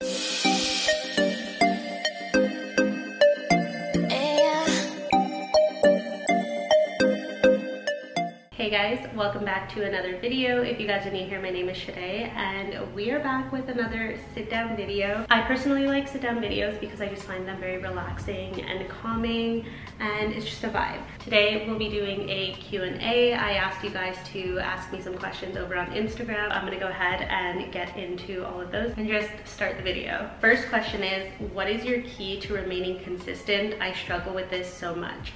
Hey guys, welcome back to another video. If you guys are new here, my name is Sade and we are back with another sit down video. I personally like sit down videos because I just find them very relaxing and calming and it's just a vibe. Today we'll be doing a Q&A. I asked you guys to ask me some questions over on Instagram. I'm gonna go ahead and get into all of those and just start the video. First question is, what is your key to remaining consistent? I struggle with this so much.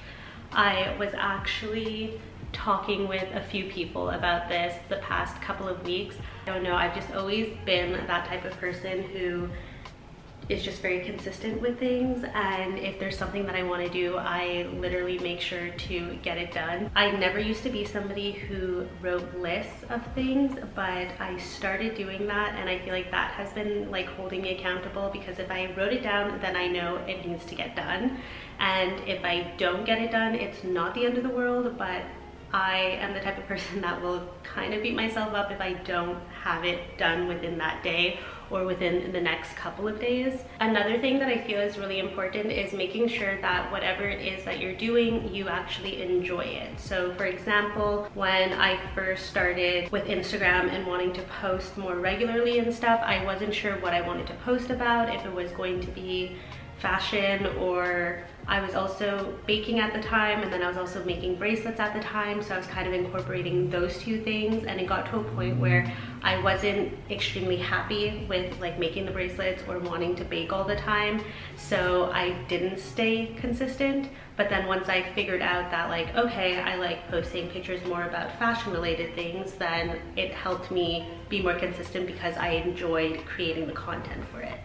I was actually talking with a few people about this the past couple of weeks. I don't know, I've just always been that type of person who is just very consistent with things, and if there's something that I want to do, I literally make sure to get it done. I never used to be somebody who wrote lists of things, but I started doing that and I feel like that has been like holding me accountable, because if I wrote it down, then I know it needs to get done, and if I don't get it done, it's not the end of the world, but I am the type of person that will kind of beat myself up if I don't have it done within that day or within the next couple of days. Another thing that I feel is really important is making sure that whatever it is that you're doing, you actually enjoy it. So for example, when I first started with Instagram and wanting to post more regularly and stuff, I wasn't sure what I wanted to post about, if it was going to be fashion, or I was also baking at the time, and then I was also making bracelets at the time, so I was kind of incorporating those two things, and it got to a point where I wasn't extremely happy with like making the bracelets or wanting to bake all the time, so I didn't stay consistent. But then once I figured out that like, okay, I like posting pictures more about fashion related things, then it helped me be more consistent because I enjoyed creating the content for it.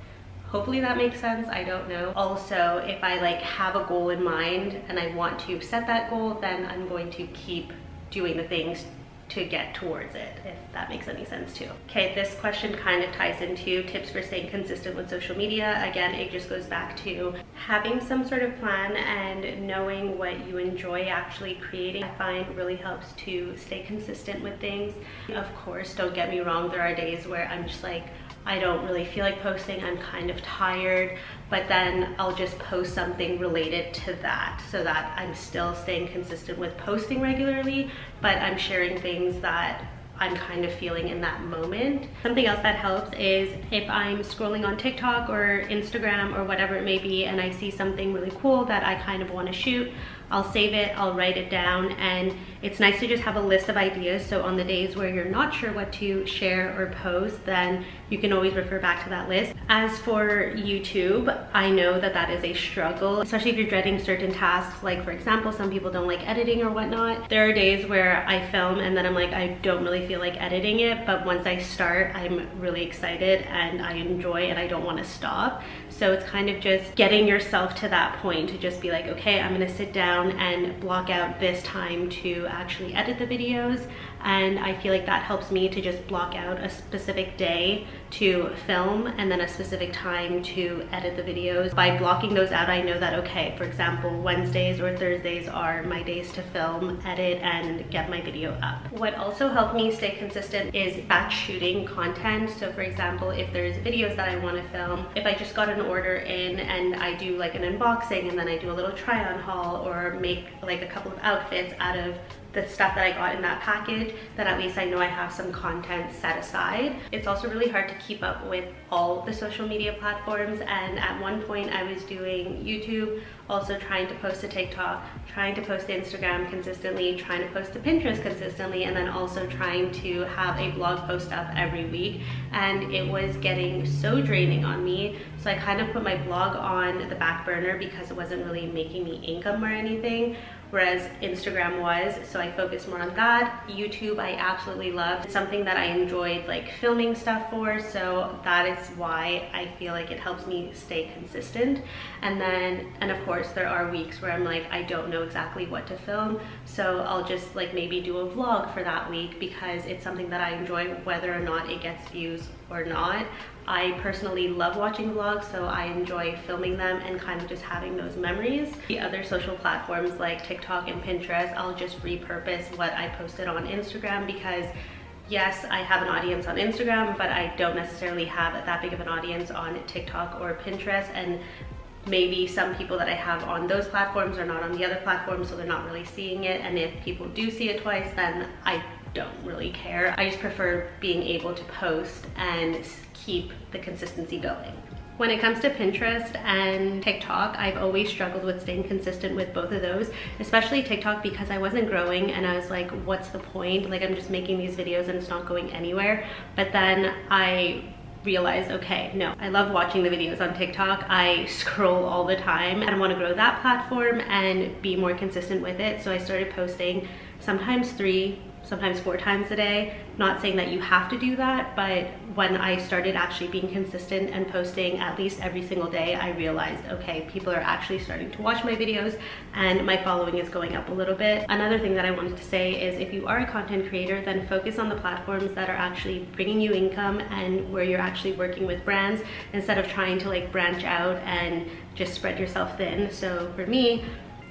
Hopefully that makes sense, I don't know. Also, if I like have a goal in mind and I want to set that goal, then I'm going to keep doing the things to get towards it, if that makes any sense too. Okay, this question kind of ties into tips for staying consistent with social media. Again, it just goes back to having some sort of plan and knowing what you enjoy actually creating. I find really helps to stay consistent with things. Of course, don't get me wrong, there are days where I'm just like, I don't really feel like posting, I'm kind of tired, but then I'll just post something related to that so that I'm still staying consistent with posting regularly, but I'm sharing things that I'm kind of feeling in that moment. Something else that helps is if I'm scrolling on TikTok or Instagram or whatever it may be and I see something really cool that I kind of want to shoot, I'll save it, I'll write it down, and it's nice to just have a list of ideas, so on the days where you're not sure what to share or post, then you can always refer back to that list. As for YouTube, I know that that is a struggle, especially if you're dreading certain tasks. Like for example, some people don't like editing or whatnot. There are days where I film and then I'm like, I don't really feel like editing it, but once I start, I'm really excited and I enjoy and I don't want to stop. So it's kind of just getting yourself to that point to just be like, okay, I'm gonna sit down and block out this time to actually edit the videos. And I feel like that helps me to just block out a specific day to film and then a specific time to edit the videos. By blocking those out, I know that, okay, for example, Wednesdays or Thursdays are my days to film, edit, and get my video up. What also helped me stay consistent is batch shooting content. So for example, if there's videos that I want to film, if I just got an order in and I do like an unboxing and then I do a little try on haul or make like a couple of outfits out of the stuff that I got in that package, then at least I know I have some content set aside. It's also really hard to keep up with all the social media platforms, and at one point I was doing YouTube, also trying to post to TikTok, trying to post to Instagram consistently, trying to post to Pinterest consistently, and then also trying to have a blog post up every week, and it was getting so draining on me. So I kind of put my blog on the back burner because it wasn't really making me income or anything, whereas Instagram was, so I focused more on that. YouTube I absolutely loved. It's something that I enjoyed like filming stuff for, so that is why I feel like it helps me stay consistent. And of course there are weeks where I'm like, I don't know exactly what to film, so I'll just like maybe do a vlog for that week because it's something that I enjoy whether or not it gets views or not. I personally love watching vlogs, so I enjoy filming them and kind of just having those memories. The other social platforms like TikTok and Pinterest, I'll just repurpose what I posted on Instagram because yes, I have an audience on Instagram, but I don't necessarily have that big of an audience on TikTok or Pinterest, and maybe some people that I have on those platforms are not on the other platforms, so they're not really seeing it. And if people do see it twice, then I don't really care. I just prefer being able to post and keep the consistency going. When it comes to Pinterest and TikTok, I've always struggled with staying consistent with both of those, especially TikTok, because I wasn't growing and I was like, what's the point? Like, I'm just making these videos and it's not going anywhere. But then I realized, okay, no, I love watching the videos on TikTok. I scroll all the time and I want to grow that platform and be more consistent with it. So I started posting sometimes 3, sometimes 4 times a day. Not saying that you have to do that, but when I started actually being consistent and posting at least every single day, I realized, okay, people are actually starting to watch my videos and my following is going up a little bit. Another thing that I wanted to say is, if you are a content creator, then focus on the platforms that are actually bringing you income and where you're actually working with brands, instead of trying to like branch out and just spread yourself thin. So for me,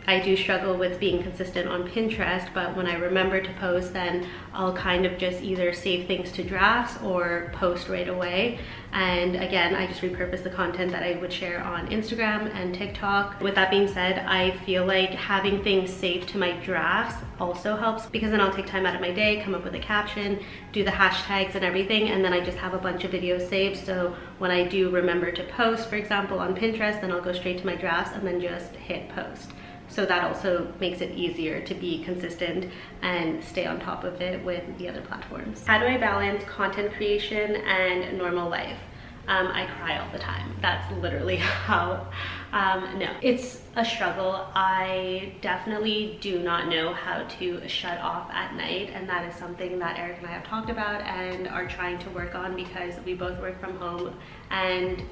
I do struggle with being consistent on Pinterest, but when I remember to post, then I'll kind of just either save things to drafts or post right away. And again, I just repurpose the content that I would share on Instagram and TikTok. With that being said, I feel like having things saved to my drafts also helps, because then I'll take time out of my day, come up with a caption, do the hashtags and everything, and then I just have a bunch of videos saved. So when I do remember to post, for example, on Pinterest, then I'll go straight to my drafts and then just hit post. So that also makes it easier to be consistent and stay on top of it with the other platforms. How do I balance content creation and normal life? I cry all the time. That's literally how, no, it's a struggle. I definitely do not know how to shut off at night, and that is something that Eric and I have talked about and are trying to work on, because we both work from home, and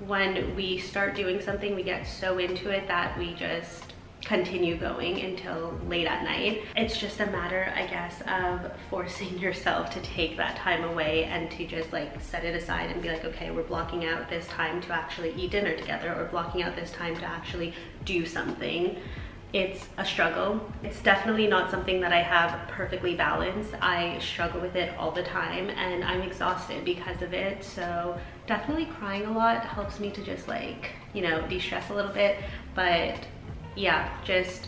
when we start doing something, we get so into it that we just continue going until late at night. It's just a matter, I guess, of forcing yourself to take that time away and to just like set it aside and be like, okay, we're blocking out this time to actually eat dinner together, or blocking out this time to actually do something. It's a struggle. It's definitely not something that I have perfectly balanced. I struggle with it all the time and I'm exhausted because of it. So definitely crying a lot helps me to just like, you know, de-stress a little bit. But yeah, just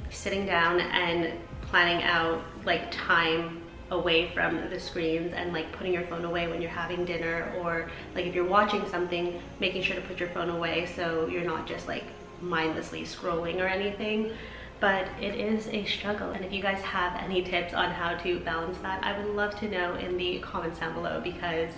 sitting down and planning out like time away from the screens, and like putting your phone away when you're having dinner, or like if you're watching something, making sure to put your phone away so you're not just like mindlessly scrolling or anything. But it is a struggle, and if you guys have any tips on how to balance that, I would love to know in the comments down below, because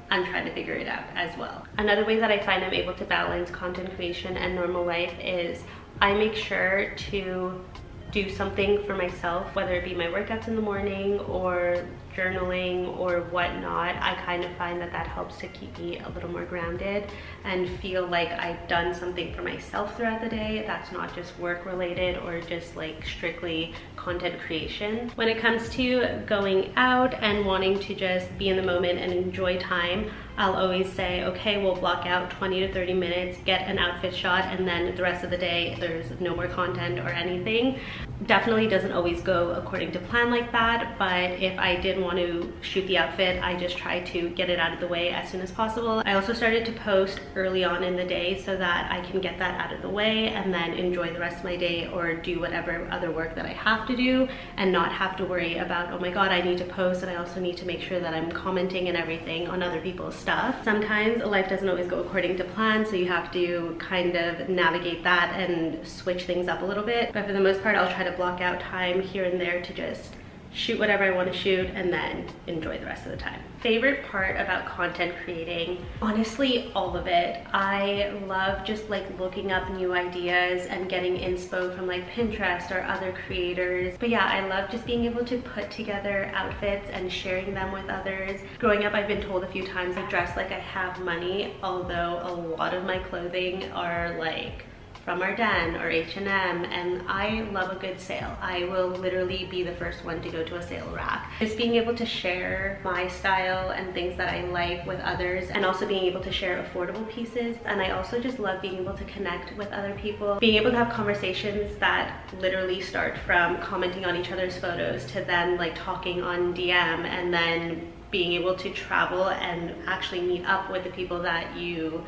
I'm trying to figure it out as well. Another way that I find I'm able to balance content creation and normal life is I make sure to do something for myself, whether it be my workouts in the morning or journaling or whatnot. I kind of find that that helps to keep me a little more grounded and feel like I've done something for myself throughout the day that's not just work related or just like strictly content creation. When it comes to going out and wanting to just be in the moment and enjoy time, I'll always say, okay, we'll block out 20 to 30 minutes, get an outfit shot, and then the rest of the day there's no more content or anything. Definitely doesn't always go according to plan like that, but if I did want to shoot the outfit, I just try to get it out of the way as soon as possible. I also started to post early on in the day so that I can get that out of the way and then enjoy the rest of my day or do whatever other work that I have to do, and not have to worry about, oh my god, I need to post and I also need to make sure that I'm commenting and everything on other people's stuff. Sometimes life doesn't always go according to plan, so you have to kind of navigate that and switch things up a little bit. But for the most part, I'll try to block out time here and there to just shoot whatever I want to shoot and then enjoy the rest of the time. Favorite part about content creating? Honestly, all of it. I love just like looking up new ideas and getting inspo from like Pinterest or other creators. But yeah, I love just being able to put together outfits and sharing them with others. Growing up, I've been told a few times I dress like I have money, although a lot of my clothing are like from Ardennes or H&M, and I love a good sale. I will literally be the first one to go to a sale rack. Just being able to share my style and things that I like with others, and also being able to share affordable pieces. And I also just love being able to connect with other people, being able to have conversations that literally start from commenting on each other's photos to then like talking on DM, and then being able to travel and actually meet up with the people that you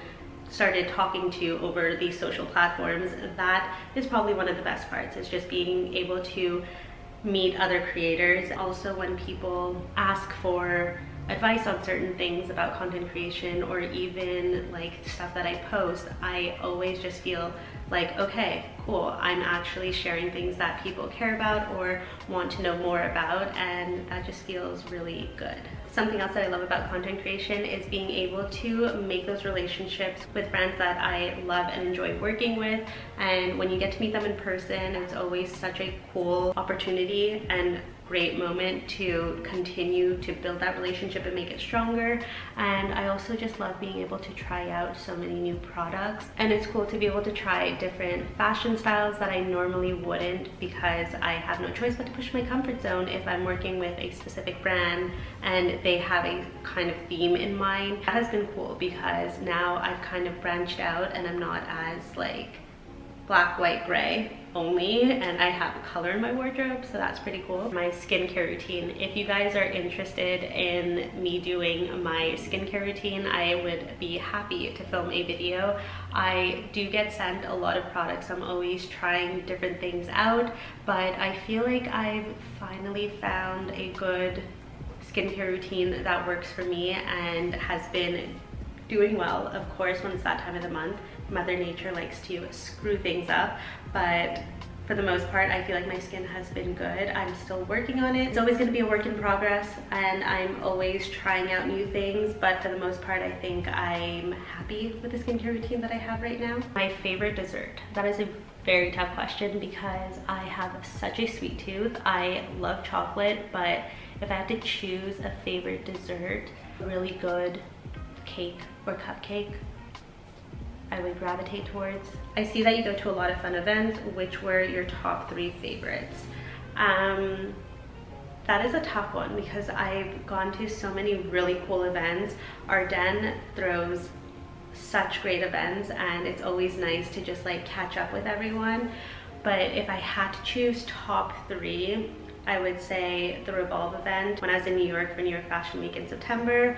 started talking to over these social platforms. That is probably one of the best parts, is just being able to meet other creators. Also, when people ask for advice on certain things about content creation, or even like stuff that I post, I always just feel like, okay, cool, I'm actually sharing things that people care about or want to know more about, and that just feels really good. Something else that I love about content creation is being able to make those relationships with brands that I love and enjoy working with. And when you get to meet them in person, it's always such a cool opportunity and great moment to continue to build that relationship and make it stronger. And I also just love being able to try out so many new products, and it's cool to be able to try different fashion styles that I normally wouldn't, because I have no choice but to push my comfort zone if I'm working with a specific brand and they have a kind of theme in mind. That has been cool because now I've kind of branched out and I'm not as like black, white, gray only, and I have color in my wardrobe, so that's pretty cool. My skincare routine. If you guys are interested in me doing my skincare routine, I would be happy to film a video. I do get sent a lot of products. I'm always trying different things out, but I feel like I've finally found a good skincare routine that works for me and has been doing well. Of course, when it's that time of the month, Mother Nature likes to screw things up, but for the most part, I feel like my skin has been good. I'm still working on it. It's always going to be a work in progress, and I'm always trying out new things, but for the most part, I think I'm happy with the skincare routine that I have right now. My favorite dessert. That is a very tough question because I have such a sweet tooth. I love chocolate, but if I had to choose a favorite dessert, a really good cake or cupcake, I would gravitate towards. I see that you go to a lot of fun events. Which were your top 3 favorites? That is a tough one because I've gone to so many really cool events. Ardennes throws such great events, and it's always nice to just like catch up with everyone. But if I had to choose top 3, I would say the Revolve event when I was in New York for New York Fashion Week in September,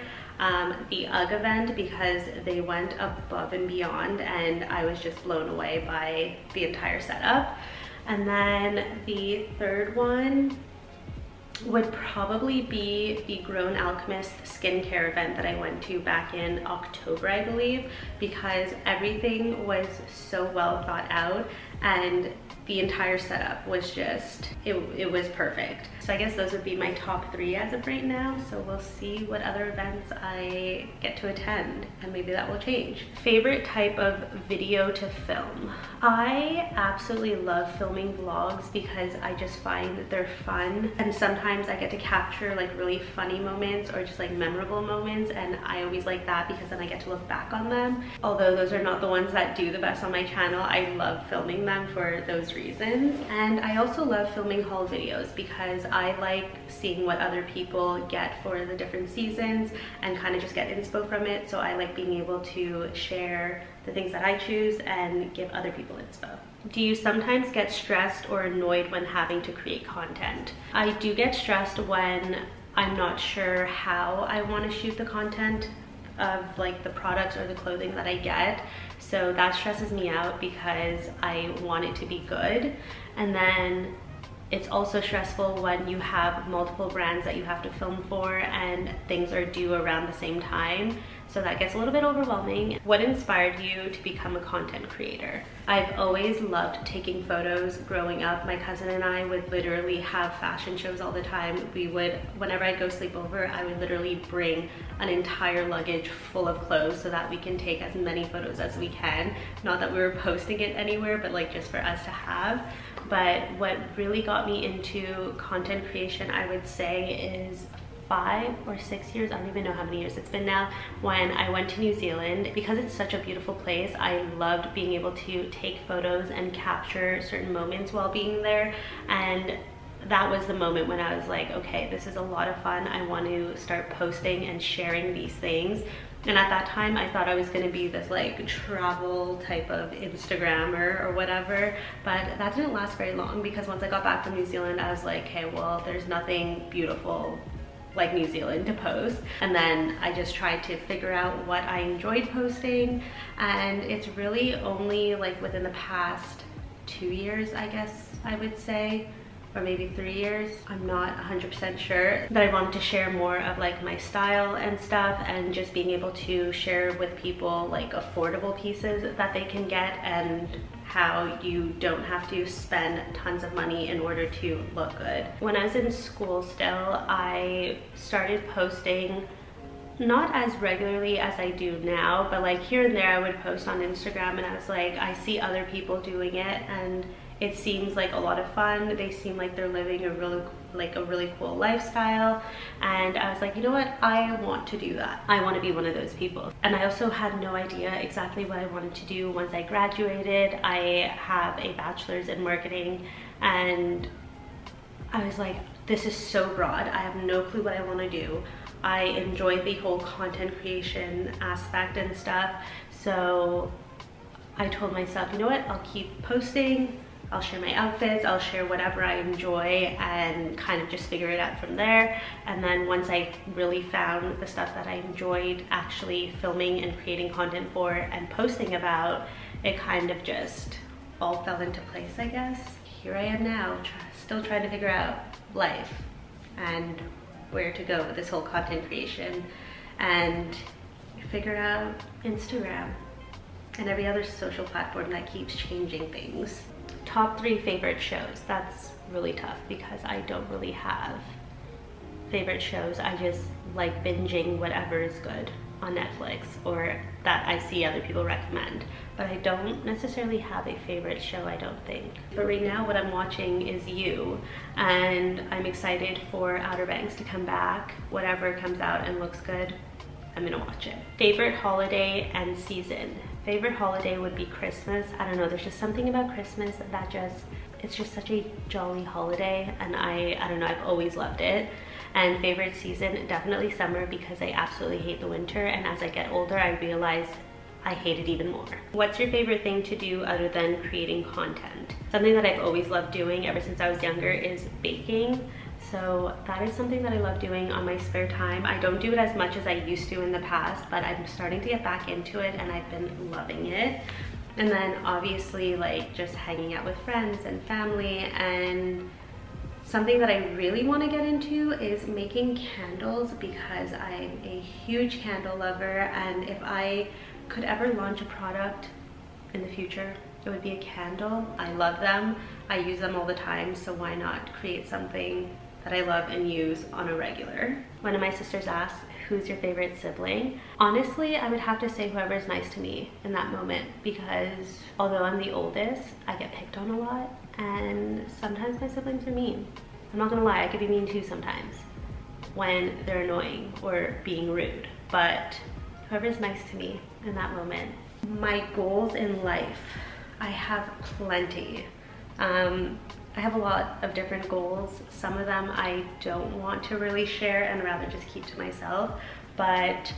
the UGG event because they went above and beyond and I was just blown away by the entire setup. And then the third one would probably be the Grown Alchemist skincare event that I went to back in October, I believe, because everything was so well thought out and the entire setup was just, it was perfect. So I guess those would be my top 3 as of right now. So we'll see what other events I get to attend, and maybe that will change. Favorite type of video to film. I absolutely love filming vlogs because I just find that they're fun, and sometimes I get to capture like really funny moments or just like memorable moments, and I always like that because then I get to look back on them. Although those are not the ones that do the best on my channel, I love filming them for those reasons. And I also love filming haul videos because I like seeing what other people get for the different seasons and kind of just get inspo from it. So I like being able to share the things that I choose and give other people inspo. Do you sometimes get stressed or annoyed when having to create content? I do get stressed when I'm not sure how I want to shoot the content of like the products or the clothing that I get. So that stresses me out because I want it to be good. And then it's also stressful when you have multiple brands that you have to film for and things are due around the same time. So that gets a little bit overwhelming. What inspired you to become a content creator? I've always loved taking photos growing up. My cousin and I would literally have fashion shows all the time. We would, whenever I'd go sleep over, I would literally bring an entire luggage full of clothes so that we can take as many photos as we can. Not that we were posting it anywhere, but like just for us to have. But what really got me into content creation, I would say, is 5 or 6 years, I don't even know how many years it's been now, when I went to New Zealand. Because it's such a beautiful place, I loved being able to take photos and capture certain moments while being there, and that was the moment when I was like, okay, this is a lot of fun. I want to start posting and sharing these things. And at that time, I thought I was gonna be this like travel type of Instagrammer or whatever, but that didn't last very long, because once I got back from New Zealand, I was like, okay, well, there's nothing beautiful like New Zealand to post. And then I just tried to figure out what I enjoyed posting, and it's really only like within the past 2 years, I guess I would say, or maybe 3 years, I'm not 100% sure, that I wanted to share more of like my style and stuff, and just being able to share with people like affordable pieces that they can get, and how you don't have to spend tons of money in order to look good. When I was in school still, I started posting not as regularly as I do now, but like here and there I would post on Instagram, and I was like, I see other people doing it and it seems like a lot of fun. They seem like they're living a really cool lifestyle, and I was like, you know what, I want to do that. I want to be one of those people. And I also had no idea exactly what I wanted to do once I graduated. I have a bachelor's in marketing, and I was like, this is so broad. I have no clue what I want to do. I enjoy the whole content creation aspect and stuff, so I told myself, you know what, I'll keep posting, I'll share my outfits, I'll share whatever I enjoy, and kind of just figure it out from there. And then once I really found the stuff that I enjoyed actually filming and creating content for and posting about, it kind of just all fell into place, I guess. Here I am now, still trying to figure out life and where to go with this whole content creation, and figure out Instagram and every other social platform that keeps changing things. Top 3 favorite shows. That's really tough because I don't really have favorite shows. I just like binging whatever is good on Netflix or that I see other people recommend. But I don't necessarily have a favorite show, I don't think. But right now what I'm watching is You, and I'm excited for Outer Banks to come back. Whatever comes out and looks good, I'm gonna watch it. Favorite holiday and season. Favorite holiday would be Christmas. I don't know, there's just something about Christmas that it's just such a jolly holiday, and I don't know, I've always loved it. And favorite season, definitely summer, because I absolutely hate the winter, and as I get older I realize I hate it even more. What's your favorite thing to do other than creating content? Something that I've always loved doing ever since I was younger is baking. So that is something that I love doing on my spare time. I don't do it as much as I used to in the past, but I'm starting to get back into it and I've been loving it. And then obviously like just hanging out with friends and family, and something that I really want to get into is making candles, because I'm a huge candle lover, and if I could ever launch a product in the future, it would be a candle. I love them. I use them all the time, so why not create something that I love and use on a regular. One of my sisters asked, who's your favorite sibling? Honestly, I would have to say whoever's nice to me in that moment, because although I'm the oldest, I get picked on a lot, and sometimes my siblings are mean. I'm not gonna lie, I could be mean too sometimes when they're annoying or being rude, but whoever's nice to me in that moment. My goals in life, I have plenty. I have a lot of different goals. Some of them I don't want to really share and rather just keep to myself, but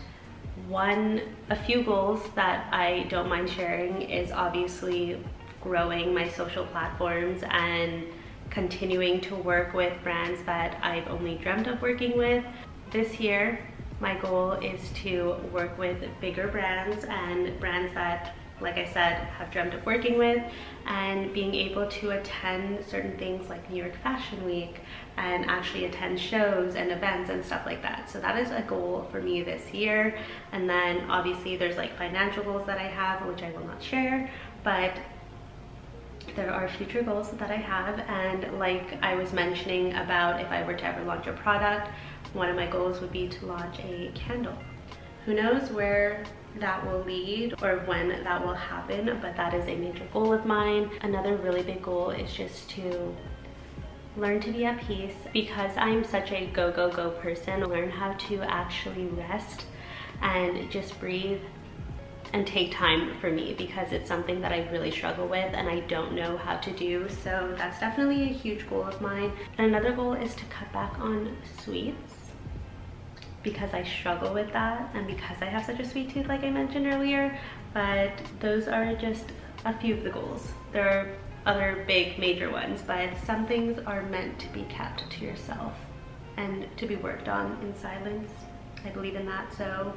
a few goals that I don't mind sharing is obviously growing my social platforms and continuing to work with brands that I've only dreamt of working with. This year, my goal is to work with bigger brands and brands that, like I said, have dreamt of working with, and being able to attend certain things like New York Fashion Week and actually attend shows and events and stuff like that. So that is a goal for me this year. And then obviously there's like financial goals that I have, which I will not share, but there are future goals that I have. And like I was mentioning about if I were to ever launch a product, one of my goals would be to launch a candle. Who knows where that will lead or when that will happen, but that is a major goal of mine. Another really big goal is just to learn to be at peace. Because I'm such a go, go, go person, learn how to actually rest and just breathe and take time for me, because it's something that I really struggle with and I don't know how to do. So that's definitely a huge goal of mine. And another goal is to cut back on sweets, because I struggle with that and because I have such a sweet tooth like I mentioned earlier. But those are just a few of the goals. There are other big major ones, but some things are meant to be kept to yourself and to be worked on in silence. I believe in that. So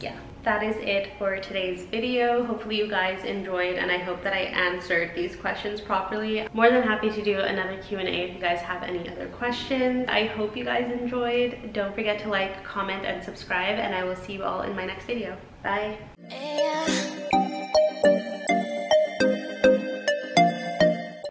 yeah, that is it for today's video. Hopefully you guys enjoyed, and I hope that I answered these questions properly. More than happy to do another Q&A if you guys have any other questions. I hope you guys enjoyed. Don't forget to like, comment, and subscribe, and I will see you all in my next video. Bye.